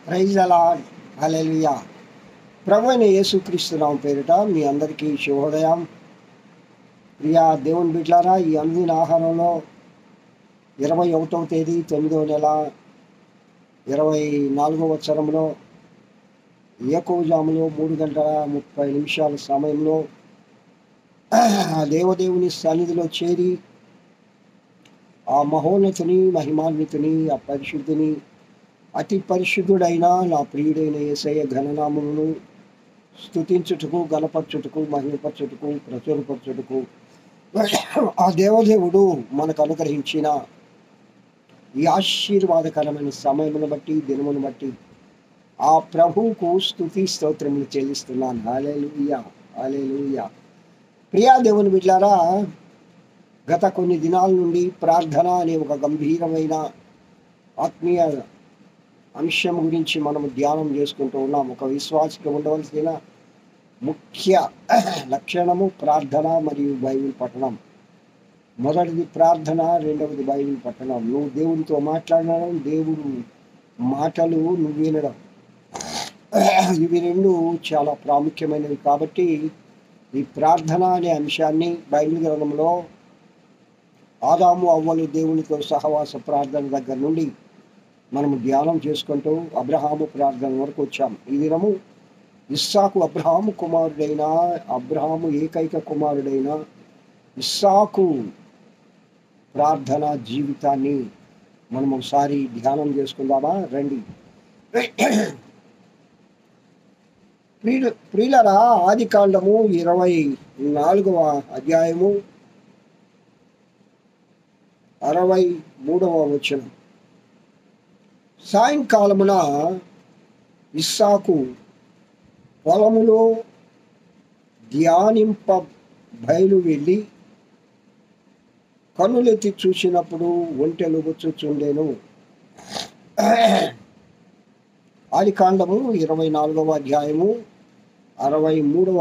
Praise the lord. Hallelujah. ప్రభు అయిన యేసుక్రీస్తు నామం పేరిట మీ అందరికీ శుభోదయం. ప్రియా దేవుని బిడ్డలారా, ఈ అనుదిన ఆహారంలో 21వ తేదీ 9వ నెల 24వ సంవత్సరంలో ఏకోజాములో 3:30 సమయంలో దేవదేవుని సన్నిధిలో చేరి ఆ మహోన్నతుని, మహిమాన్వితుని, ఆ పరిశుద్ధిని, అతి పరిశుద్ధుడైన నా ప్రియుడైన యేసయ్య ఘననామమును స్తుతించుటకు, గణపరచుటకు, మహిమపరచుటకు, ప్రచురపరచుటకు ఆ దేవదేవుడు మనకు అనుగ్రహించిన ఈ ఆశీర్వాదకరమైన సమయమును బట్టి, దినమును బట్టి ఆ ప్రభువుకు స్తుతి స్తోత్రములు చెల్లిస్తున్నాను. హల్లెలూయా, హల్లెలూయా. ప్రియా దేవుని బిడ్డలారా, గత కొన్ని దినాల నుండి ప్రార్థన అనే ఒక గంభీరమైన ఆత్మీయ అంశం గురించి మనము ధ్యానం చేసుకుంటూ ఉన్నాం. ఒక విశ్వాసికి ఉండవలసిన ముఖ్య లక్షణము ప్రార్థన మరియు బైబిల్ పఠనం. మొదటిది ప్రార్థన, రెండవది బైబిల్ పఠనం. నువ్వు దేవుడితో మాట్లాడడం, దేవుడు మాటలు నువ్వు వినడం, ఇవి రెండు చాలా ప్రాముఖ్యమైనవి. కాబట్టి ఈ ప్రార్థన అనే అంశాన్ని బైబిల్ గ్రంథంలో ఆదాము అవ్వలు దేవునితో సహవాస ప్రార్థన దగ్గర నుండి మనము ధ్యానం చేసుకుంటూ అబ్రహాము ప్రార్థన వరకు వచ్చాం. ఈ దినము ఇస్సాకు అబ్రహాము ఏకైక కుమారుడైన ఇస్సాకు ప్రార్థన జీవితాన్ని మనం ఒకసారి ధ్యానం చేసుకుందామా? రండి. ప్రియులరా, ఆది కాండము 24వ అధ్యాయము 63వ వచనం. సాయంకాలమున ఇస్సాకు పొలములో ధ్యానింప బయలు వెళ్ళి కన్నులెత్తి చూసినప్పుడు ఒంటెలు వచ్చుచుండెను. ఆది కాండము 24వ అధ్యాయము 63వ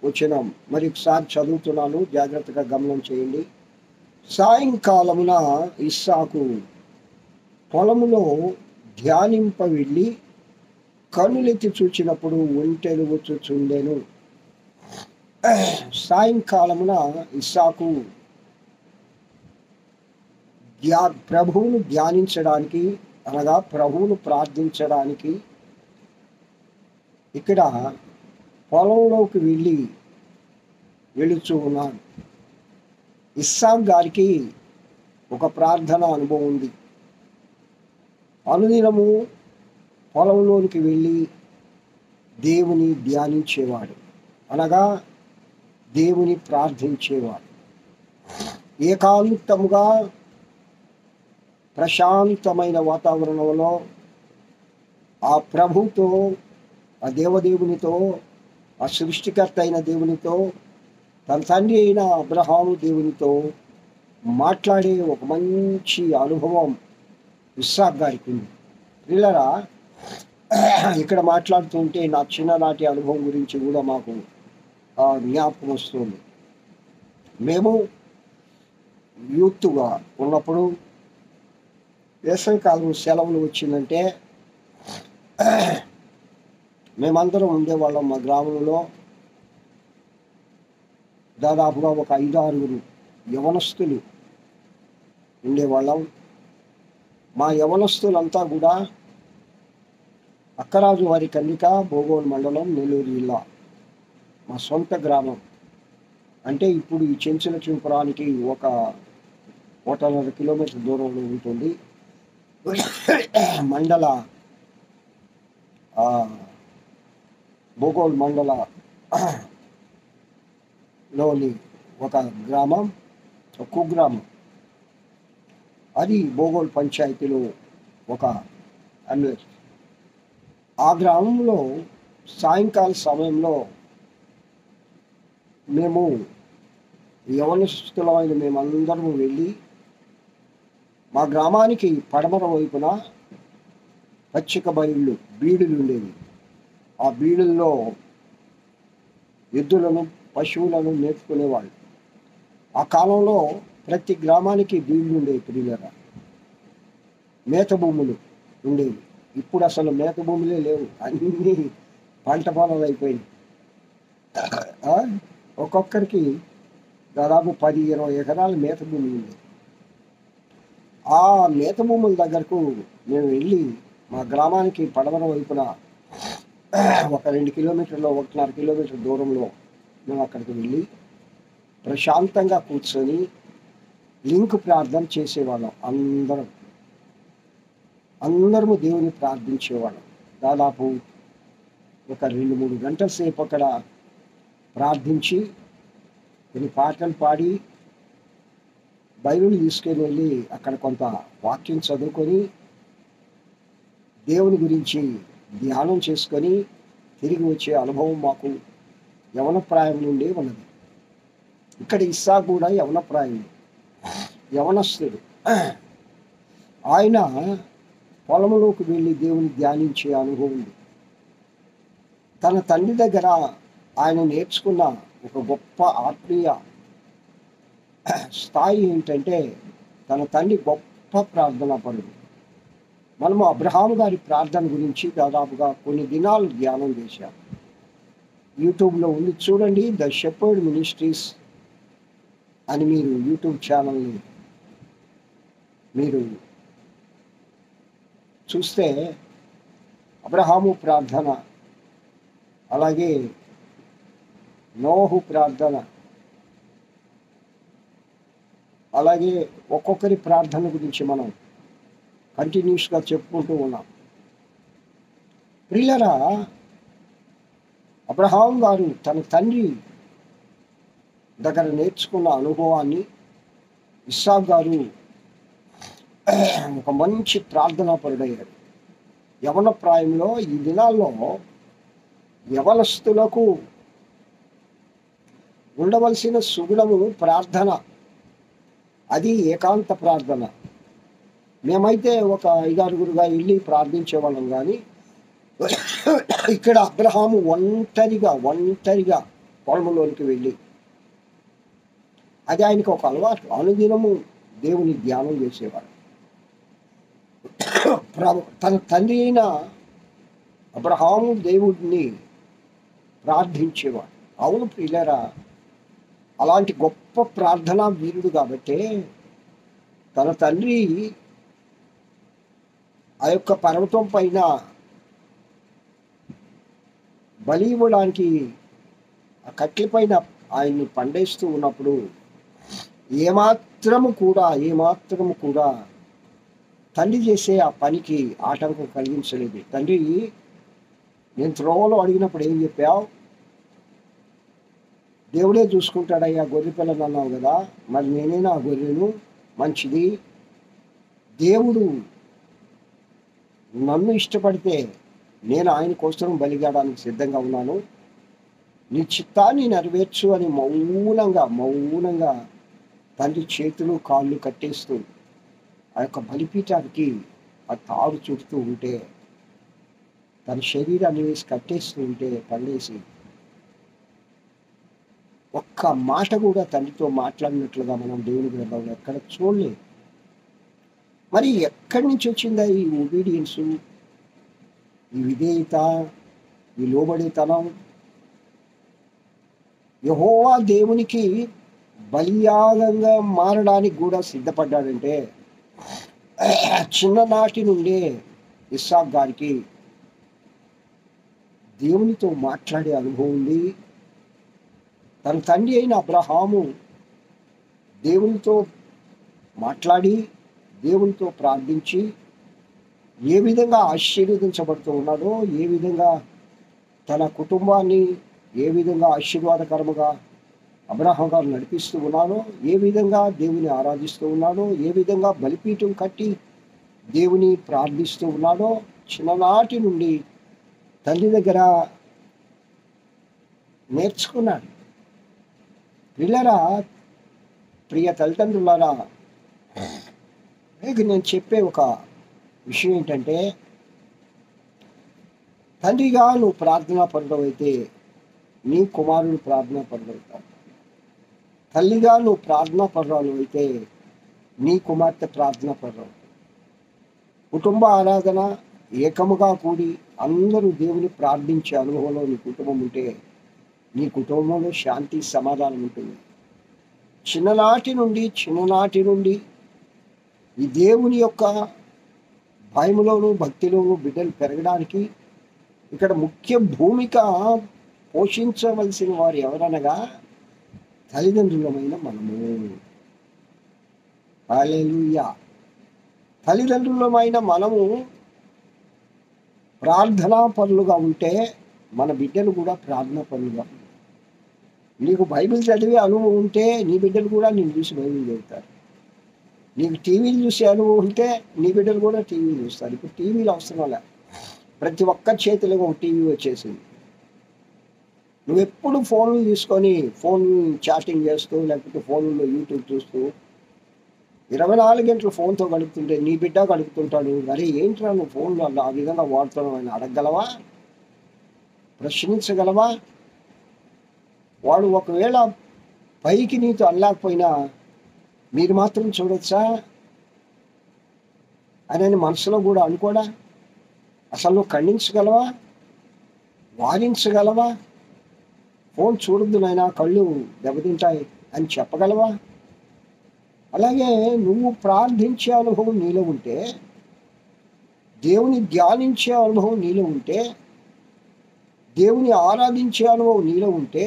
వచనం. మరి ఒకసారి చదువుతున్నాను, జాగ్రత్తగా గమనం చేయండి. సాయంకాలమున ఇస్సాకు పొలములో ధ్యానింప వెళ్ళి కన్నులెత్తి చూచినప్పుడు ఒంటెలు వచ్చుచుండెను. సాయంకాలమున ఇస్సాకు ప్రభువును ధ్యానించడానికి, అనగా ప్రభువును ప్రార్థించడానికి ఇక్కడ పొలంలోకి వెళుచూ ఉన్నాడు. ఇస్సాకు గారికి ఒక ప్రార్థన అనుభవం ఉంది. అనుదినము పొలంలోనికి వెళ్ళి దేవుని ధ్యానించేవాడు, అనగా దేవుని ప్రార్థించేవాడు. ఏకాంతముగా ప్రశాంతమైన వాతావరణంలో ఆ ప్రభుతో, ఆ దేవదేవునితో, ఆ సృష్టికర్త అయిన దేవునితో, తన తండ్రి అయిన అబ్రహాము దేవునితో మాట్లాడే ఒక మంచి అనుభవం ఇస్సాకు గారికి ఉంది. పిల్లరా, ఇక్కడ మాట్లాడుతుంటే నా చిన్ననాటి అనుభవం గురించి కూడా మాకు జ్ఞాపకం వస్తుంది. మేము యూత్గా ఉన్నప్పుడు వేసవికాలం సెలవులు వచ్చిందంటే మేమందరం ఉండేవాళ్ళం. మా గ్రామంలో దాదాపుగా ఒక 5-6 యవనస్తులు ఉండేవాళ్ళం. మా యవనస్తులంతా కూడా అక్కరాజు వారి కన్నిక, బోగోలు మండలం, నెల్లూరు జిల్లా, మా సొంత గ్రామం. అంటే ఇప్పుడు ఈ చెంచులచింపురానికి ఒక 1.5 కిలోమీటర్ దూరంలో ఉంటుంది. మండల బోగోలు మండలంలోని ఒక గ్రామం, ఒక కుగ్రామం. అది బోగోలు పంచాయతీలో ఒక అన్వేష్. ఆ గ్రామంలో సాయంకాల సమయంలో మేము యవనస్తులమైన మేమందరము వెళ్ళి మా గ్రామానికి పడమర వైపున పచ్చిక బయళ్ళు, బీడులు ఉండేవి. ఆ బీడుల్లో ఎద్దులను, పశువులను మేపుకునేవాళ్ళు. ఆ కాలంలో ప్రతి గ్రామానికి బీళ్ళు ఉండేవి. ప్రియులరా, మేత భూములు ఉండేవి. ఇప్పుడు అసలు మేత భూములే లేవు, అన్నీ పంట పొలాలు అయిపోయింది. ఆ, ఒక్కొక్కరికి దాదాపు 10-20 ఎకరాల మేత భూమి ఉంది. ఆ మేత భూముల దగ్గరకు మేము వెళ్ళి మా గ్రామానికి పడమర వైపున ఒక 2 కిలోమీటర్లో 1.5 కిలోమీటర్ దూరంలో మేము అక్కడికి వెళ్ళి ప్రశాంతంగా కూర్చొని లింక్ ప్రార్థన చేసేవాళ్ళం. అందరము దేవుని ప్రార్థించేవాళ్ళం. దాదాపు ఒక 2-3 గంటల సేపు అక్కడ ప్రార్థించి కొన్ని పాటలు పాడి బైబిల్ తీసుకొని వెళ్ళి అక్కడ కొంత వాక్యం చదువుకొని దేవుని గురించి ధ్యానం చేసుకొని తిరిగి వచ్చే అనుభవం మాకు యవన ప్రాయం నుండి ఉన్నది. ఇక్కడ ఇస్సాకు కూడా యవన ప్రాయం, యవనస్తుడు. ఆయన పొలంలోకి వెళ్ళి దేవుని ధ్యానించే అనుభవం ఉంది. తన తండ్రి దగ్గర ఆయన నేర్చుకున్న ఒక గొప్ప ఆత్మీయ స్థాయి ఏంటంటే తన తండ్రి గొప్ప ప్రార్థనా పరుడు. మనము అబ్రహాము గారి ప్రార్థన గురించి దాదాపుగా కొన్ని దినాలు ధ్యానం చేశాం. యూట్యూబ్లో ఉంది, చూడండి. ద షెపర్డ్ మినిస్ట్రీస్ అని మీరు యూట్యూబ్ ఛానల్ని మీరు చూస్తే అబ్రహాము ప్రార్థన, అలాగే నోహు ప్రార్థన, అలాగే ఒక్కొక్కరి ప్రార్థన గురించి మనం కంటిన్యూస్గా చెప్పుకుంటూ ఉన్నాం. ప్రియులారా, అబ్రహాం గారు తన తండ్రి దగ్గర నేర్చుకున్న అనుభవాన్ని ఇస్సాకు గారు ఒక మంచి ప్రార్థనా పరుడయ్యాడు. యవన ప్రాయంలో ఈ దినాల్లో యవనస్తులకు ఉండవలసిన సుగుణము ప్రార్థన, అది ఏకాంత ప్రార్థన. మేమైతే ఒక 5-6గురుగా వెళ్ళి ప్రార్థించేవాళ్ళం, కానీ ఇక్కడ అబ్రహాము ఒంటరిగా పొలంలోనికి వెళ్ళి, అది ఆయనకు ఒక అలవాటు, అనుదినము దేవుని ధ్యానం చేసేవాడు. తన తండ్రి అయిన అబ్రహాము దేవుడిని ప్రార్థించేవాడు. అవును ప్రియులారా, అలాంటి గొప్ప ప్రార్థనా వీరుడు కాబట్టే తన తండ్రి ఆ యొక్క పర్వతం పైన బలి ఇవ్వడానికి ఆ కట్టెల పైన ఆయన్ని పండేస్తూ ఉన్నప్పుడు ఏమాత్రము కూడా తండ్రి చేసే ఆ పనికి ఆటంకం కలిగించలేదు. తండ్రి, నేను త్రోవలో అడిగినప్పుడు ఏం చెప్పావు? దేవుడే చూసుకుంటాడయ్యా, గొర్రె పిల్లని అన్నావు కదా, మరి నేనైనా ఆ గొర్రెను, మంచిది. దేవుడు నన్ను ఇష్టపడితే నేను ఆయన కోసం బలిగాడానికి సిద్ధంగా ఉన్నాను, నీ చిత్తాన్ని నెరవేర్చు అని మౌనంగా తండ్రి చేతులు కాళ్ళు కట్టేస్తూ ఆ యొక్క బలిపీఠానికి ఆ తాడు చుడుతూ ఉంటే, తన శరీరాన్ని వేసి కట్టేస్తూ ఉంటే పండేసి, ఒక్క మాట కూడా తండ్రితో మాట్లాడినట్లుగా మనం దేవుని గ్రంథంలో ఎక్కడ చూడలేదు. మరి ఎక్కడి నుంచి వచ్చిందా ఈ ఒబీడియన్స్, ఈ విధేయత, ఈ లోబడితనం? యెహోవా దేవునికి బలియాగంగా మారడానికి కూడా సిద్ధపడ్డాడంటే చిన్ననాటి నుండే ఇస్సాకు గారికి దేవునితో మాట్లాడే అనుభవం ఉంది. తన తండ్రి అయిన అబ్రహాము దేవునితో మాట్లాడి, దేవునితో ప్రార్థించి ఏ విధంగా ఆశీర్వదించబడుతూ ఉన్నాడో, ఏ విధంగా తన కుటుంబాన్ని ఏ విధంగా ఆశీర్వాదకరముగా అబ్రహాం గారు నడిపిస్తూ ఉన్నాడో, ఏ విధంగా దేవుని ఆరాధిస్తూ ఉన్నాడో, ఏ విధంగా బలిపీఠం కట్టి దేవుని ప్రార్థిస్తూ ఉన్నాడో చిన్ననాటి నుండి తండ్రి దగ్గర నేర్చుకున్నాడు. పిల్లరా, ప్రియ తల్లిదండ్రులారా, నేను చెప్పే ఒక విషయం ఏంటంటే, తండ్రిగా నువ్వు ప్రార్థనా పరుడవైతే నీ కుమారుడు ప్రార్థనా పరుడవుతాడు. తల్లిగా నువ్వు ప్రార్థనా పరురాలు అయితే నీ కుమార్తె ప్రార్థనా పరురావు. కుటుంబ ఆరాధన ఏకముగా కూడి అందరూ దేవుని ప్రార్థించే అనుభవంలో నీ కుటుంబం ఉంటే నీ కుటుంబంలో శాంతి సమాధానం ఉంటుంది. చిన్ననాటి నుండి ఈ దేవుని యొక్క భయములోను భక్తిలోను బిడ్డలు పెరగడానికి ఇక్కడ ముఖ్య భూమిక పోషించవలసిన వారు ఎవరనగా తల్లిదండ్రులమైన మనము. హల్లెలూయా. తల్లిదండ్రులమైన మనము ప్రార్థనా పరులుగా ఉంటే మన బిడ్డలు కూడా ప్రార్థనా పరులుగా ఉంటారు. నీకు బైబిల్ చదివే అనుభవం ఉంటే నీ బిడ్డలు కూడా నేను చూసి బైబిల్ చదువుతారు. నీకు టీవీలు చూసే అనుభవం ఉంటే నీ బిడ్డలు కూడా టీవీలు చూస్తారు. ఇప్పుడు టీవీలు అవసరం లే, ప్రతి ఒక్క చేతిలో ఒక టీవీ వచ్చేసింది. నువ్వెప్పుడు ఫోన్లు తీసుకొని ఫోన్ చాటింగ్ చేస్తూ లేకపోతే ఫోన్లో యూట్యూబ్ చూస్తూ 24 గంటలు ఫోన్తో గడుపుతుంటే నీ బిడ్డ గడుపుతుంటాడు. అరే ఏంట్రా నువ్వు ఫోన్లో ఆ విధంగా వాడుతున్నావు అని అడగగలవా? ప్రశ్నించగలవా? వాడు ఒకవేళ పైకి నీతో అనలేకపోయినా మీరు మాత్రం చూడొచ్చా అని మనసులో కూడా అనుకోడా? అసలు నువ్వు ఖండించగలవా? వారించగలవా? ఫోన్ చూడొద్దు నాయనా, కళ్ళు దెబ్బతింటాయి అని చెప్పగలవా? అలాగే నువ్వు ప్రార్థించే అనుభవం నీలో ఉంటే, దేవుని ధ్యానించే అనుభవం నీలో ఉంటే, దేవుని ఆరాధించే అనుభవం నీలో ఉంటే,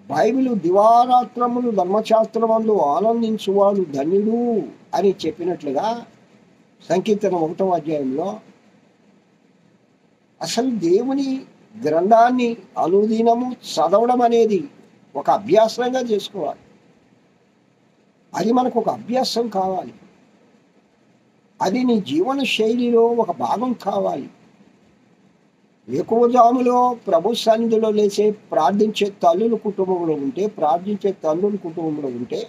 బైబిలు దివారాత్రములు ధర్మశాస్త్రమందు ఆనందించువాడు ధన్యుడు అని చెప్పినట్లుగా సంకీర్తన 1వ అధ్యాయంలో అసలు దేవుని గ్రంథాన్ని అనుదినము చదవడం అనేది ఒక అభ్యాసంగా చేసుకోవాలి. అది మనకు ఒక అభ్యాసం కావాలి. అది నీ జీవన శైలిలో ఒక భాగం కావాలి. ఎక్కువజాములో ప్రభు సన్నిధిలో లేచే ప్రార్థించే తల్లుల కుటుంబంలో ఉంటే, ప్రార్థించే తల్లుల కుటుంబంలో ఉంటే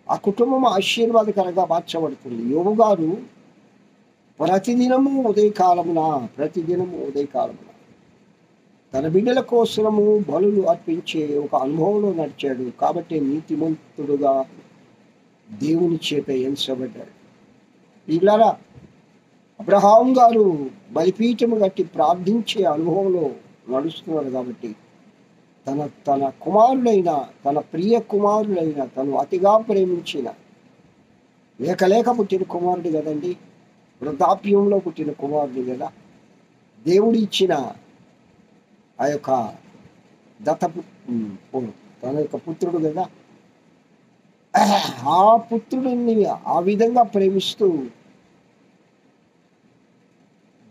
ఆ కుటుంబం ఆశీర్వాదకరంగా మార్చబడుతుంది. యోబు గారు ప్రతిదినము ఉదయకాలమున తన బిడ్డల కోసము బలులు అర్పించే ఒక అనుభవంలో నడిచాడు. కాబట్టి నీతిమంతుడుగా దేవుని చేత ఎంచబడ్డాడు. ఇలారా అబ్రహాం గారు బలిపీఠము కట్టి ప్రార్థించే అనుభవంలో నడుస్తున్నాడు. కాబట్టి తన కుమారుడైన, తన ప్రియ కుమారుడైన, తను అతిగా ప్రేమించిన లేక పుట్టిన కుమారుడు కదండి, వృద్ధాప్యంలో పుట్టిన కుమారుడు కదా, దేవుడు ఇచ్చిన ఆ యొక్క తన యొక్క పుత్రుడు కదా, ఆ పుత్రుడిని ఆ విధంగా ప్రేమిస్తూ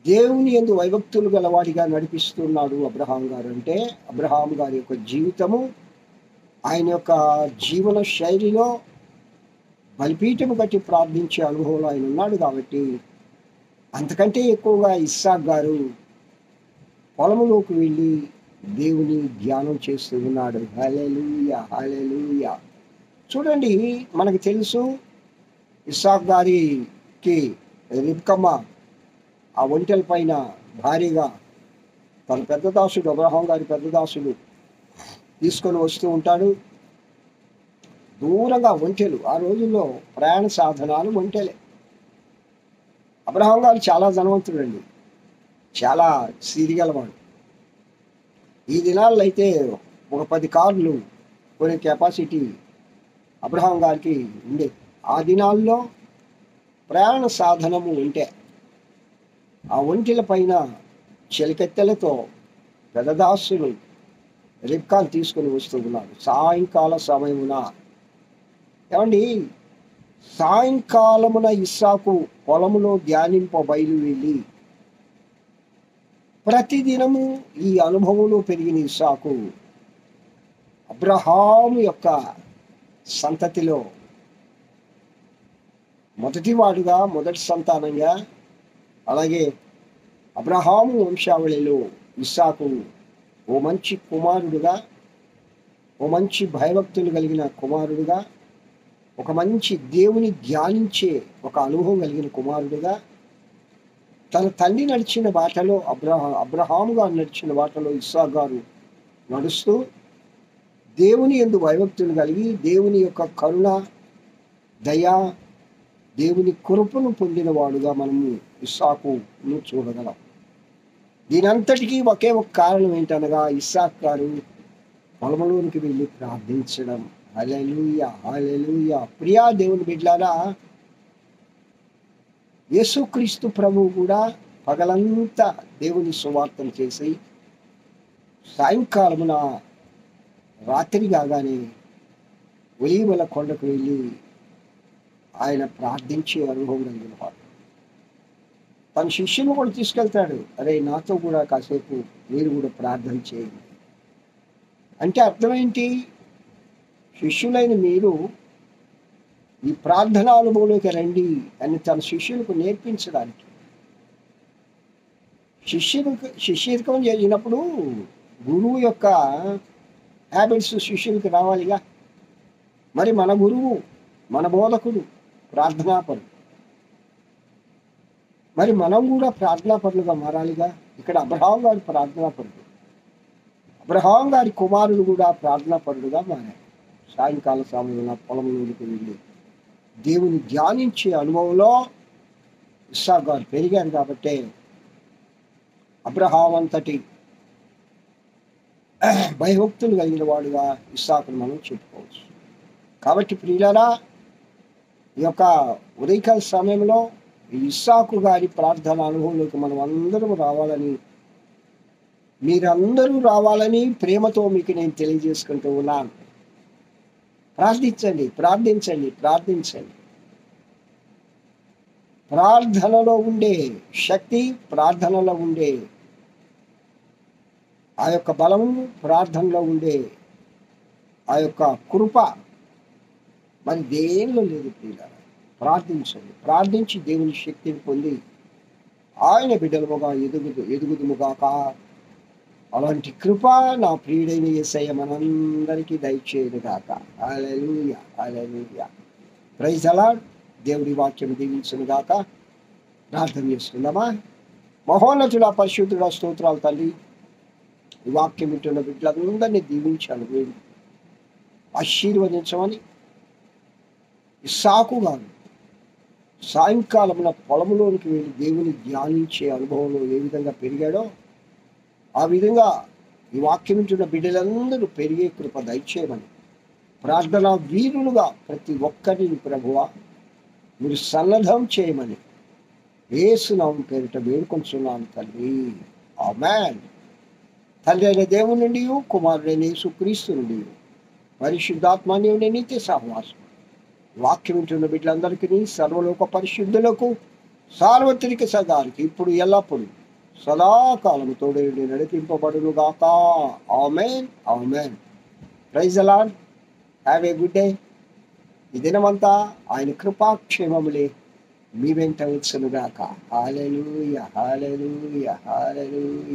దేవుని యందు వైభక్తులు గలవాడిగా నడిపిస్తున్నాడు అబ్రహాం గారు. అంటే అబ్రహాం గారి యొక్క జీవితము, ఆయన యొక్క జీవన శైలిలో బలిపీఠము కట్టి ప్రార్థించే అనుభవంలో ఆయన ఉన్నాడు. కాబట్టి అంతకంటే ఎక్కువగా ఇస్సాక్ గారు పొలములోకి వెళ్ళి దేవుని ధ్యానం చేస్తూ ఉన్నాడు. హల్లెలూయా, హల్లెలూయా. చూడండి, మనకు తెలుసు ఇస్సాక్ గారికి రిబ్కమ్మ ఆ ఒంటెల పైన భారీగా తన పెద్ద దాసుడు, అబ్రహాం గారి పెద్ద దాసుడు తీసుకొని వస్తూ ఉంటాడు. దూరంగా ఒంటెలు, ఆ రోజుల్లో ప్రయాణ సాధనాలు ఒంటెలే. అబ్రహాం గారు చాలా ధనవంతుడండి, చాలా సిరిగలవాడు. ఈ దినాల్లో అయితే ఒక 10 కార్లు కొనే కెపాసిటీ అబ్రహాం గారికి ఉండే. ఆ దినాల్లో ప్రయాణ సాధనము ఉంటే ఆ ఒంటెల పైన చెలికెత్తెలతో పెదదాసులు రిబ్కాను తీసుకుని వస్తూ ఉన్నారు. సాయంకాల సమయమున, ఏమండి, సాయంకాలమున ఇస్సాకు పొలములో ధ్యానింప బయలు వెళ్ళి ప్రతిదినము ఈ అనుభవంలో పెరిగిన ఇస్సాకు అబ్రహాము యొక్క సంతతిలో మొదటివాడుగా, మొదటి సంతానంగా, అలాగే అబ్రహాము వంశావళిలో ఇస్సాకు ఓ మంచి కుమారుడుగా, ఓ మంచి భయభక్తులు కలిగిన కుమారుడుగా, ఒక మంచి దేవుని ధ్యానించే ఒక అనుభవం కలిగిన కుమారుడుగా, తన తండ్రి నడిచిన బాటలో అబ్రహాము గారు నడిచిన బాటలో ఇస్సాకు గారు నడుస్తూ దేవుని యందు భయభక్తులు కలిగి, దేవుని యొక్క కరుణ, దయ, దేవుని కృపను పొందినవాడుగా మనము ఇస్సాకును చూడగలం. దీని అంతటికీ ఒకే ఒక కారణం ఏంటనగా ఇస్సాకు గారు పొలంలోనికి వెళ్ళి ప్రార్థించడం. హల్లెలూయా, హల్లెలూయా. ప్రియా దేవుని బిడ్డలారా, యేసుక్రీస్తు ప్రభువు కూడా పగలంతా దేవుని సువార్తను చేసి సాయంకాలమున రాత్రి కాగానే ఒలీవల కొండకు వెళ్ళి ఆయన ప్రార్థించే అనుభవం కలిగిన వాడు. తన శిష్యుని కూడా తీసుకెళ్తాడు. అరే, నాతో కూడా కాసేపు మీరు కూడా ప్రార్థన చేయండి అంటే అర్థం ఏంటి? శిష్యులైన మీరు ఈ ప్రార్థన అనుభవంలోకి రండి అని తన శిష్యులకు నేర్పించడానికి. శిష్యరికం చేసినప్పుడు గురువు యొక్క హ్యాబిట్స్ శిష్యులకు రావాలిగా. మరి మన గురువు, మన బోధకుడు ప్రార్థనాపరుడు. మరి మనం కూడా ప్రార్థనాపరులుగా మారాలిగా. ఇక్కడ అబ్రహాం గారి ప్రార్థనాపరుడు, అబ్రహాం గారి కుమారుడు కూడా ప్రార్థనాపరుడుగా మారాడు. సాయంకాల సమయంలో పొలంలోకి వెళ్ళి దేవుని ధ్యానించే అనుభవంలో ఇస్సాకు గారు పెరిగారు. కాబట్టి అబ్రహాం అంతటి భయభక్తులు కలిగిన వాడుగా ఇస్సాకును మనం చెప్పుకోవచ్చు. కాబట్టి ప్రియులారా, ఈ యొక్క ఉదయకాల సమయంలో ఇస్సాకు గారి ప్రార్థన అనుభవంలోకి మనం అందరం రావాలని, మీరందరూ రావాలని ప్రేమతో మీకు నేను తెలియజేసుకుంటూ ఉన్నాను. ప్రార్థించండి, ప్రార్థించండి, ప్రార్థించండి. ప్రార్థనలో ఉండే శక్తి, ప్రార్థనలో ఉండే ఆ యొక్క బలము, ప్రార్థనలో ఉండే ఆ యొక్క కృప మరి దేనిలో లేదు ప్రియులారా. ప్రార్థించండి, ప్రార్థించి దేవుని శక్తిని పొంది ఆయన బిడ్డలముగా ఎదుగుదుముగాక. అలాంటి కృప నా ప్రియుడైన యేసయ్య మనందరికీ దయచేయునుగాక. Hallelujah, hallelujah. Praise the lord. దేవుడి వాక్యం దీవించునుగాక. ప్రార్థన చేసుకుందామా? మహోన్నతుడా, పరిశుద్ధుడా, స్తోత్రాలు తండ్రి. ఈ వాక్యం వింటున్న బిడ్డలందరినీ దీవించాను, ఆశీర్వదించమని. ఇస్సాకు గారు సాయంకాలమున పొలంలోనికి వెళ్ళి దేవుని ధ్యానించే అనుభవంలో ఏ విధంగా పెరిగాడో ఆ విధంగా ఈ వాక్యం వింటున్న బిడ్డలందరూ పెరిగే కృప దయచేయమని, ప్రార్థనా వీరులుగా ప్రతి ఒక్కరిని ప్రభువా మీరు సన్నద్ధం చేయమని యేసు నామమున పేరిట వేడుకొంచున్నాను తండ్రి. ఆమేన్. తండ్రి అయిన దేవుని నుండి, కుమారుడైన యేసుక్రీస్తు నుండి, పరిశుద్ధాత్మని నిత్య సహవాసం వాక్యం వింటున్న బిడ్డలందరికీ, సర్వలోక పరిశుద్ధులకు, సార్వత్రిక సగానికి ఇప్పుడు ఎల్లప్పుడు సదాకాలము తోడేండి నడిపింపబడును గాక. Amen, amen. Praise the lord. Have a good day. ఈ దినమంతా ఆయన కృపాక్షేమములే మీ వెంట వచ్చును గాక. హల్లెలూయా, హల్లెలూయా, హల్లెలూయా.